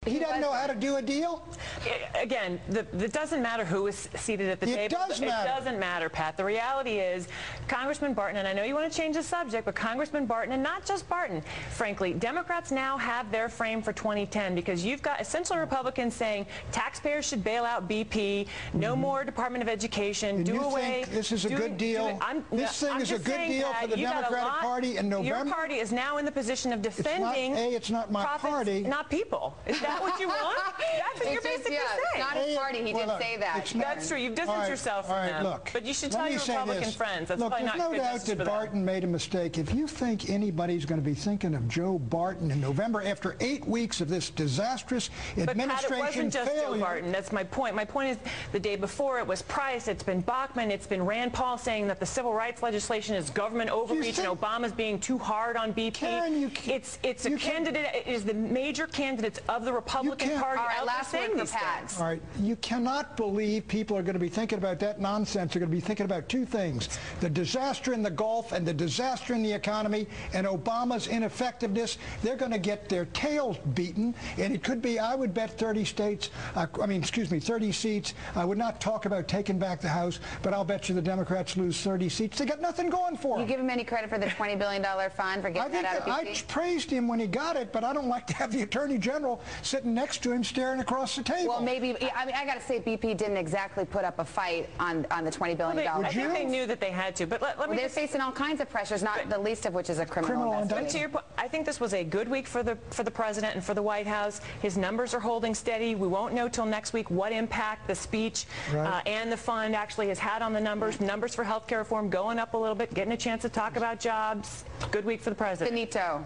He doesn't know how to do a deal? Again, it doesn't matter who is seated at the table. It does matter. It doesn't matter, Pat. The reality is, Congressman Barton, and I know you want to change the subject, but Congressman Barton, and not just Barton, frankly, Democrats now have their frame for 2010 because you've got essentially Republicans saying taxpayers should bail out BP, no more Department of Education, And do you away. think this is a good deal? This thing is a good deal for the Democratic Party in November? Your party is now in the position of defending it's not my profits, party. Not people. Is that what you want? That's what you're basically saying. It's not his party. He did say that. That's true. You've distanced yourself from them. Look, but you should tell your Republican friends. That's probably there's not no good doubt that for Barton made a mistake. If you think anybody's going to be thinking of Joe Barton in November after 8 weeks of this disastrous administration Pat, it wasn't just failure. Joe Barton. That's my point. My point is the day before it was Price, it's been Bachmann, it's been Rand Paul saying that the civil rights legislation is government overreach and Obama's being too hard on BP. Karen, it's a candidate. It is the major candidates of the Republican Party out there saying these things. All right, you cannot believe people are going to be thinking about that nonsense. They're going to be thinking about two things: the disaster in the Gulf and the disaster in the economy, and Obama's ineffectiveness. They're going to get their tails beaten, and it could be, I would bet 30 seats. I would not talk about taking back the House, but I'll bet you the Democrats lose 30 seats. They got nothing going for them. You give him any credit for the $20 billion fine for getting that out of BP? I praised him when he got it, but I don't like to have the Attorney General sitting next to him staring across the table. Well, maybe, I mean, I got to say BP didn't exactly put up a fight on the $20 billion. I think they knew that they had to, but let me they're facing all kinds of pressures, not the least of which is a criminal investigation. To your point, I think this was a good week for the president and for the White House. His numbers are holding steady. We won't know till next week what impact the speech and the fund actually has had on the numbers. Numbers for health care reform going up a little bit, getting a chance to talk about jobs. Good week for the president. Benito.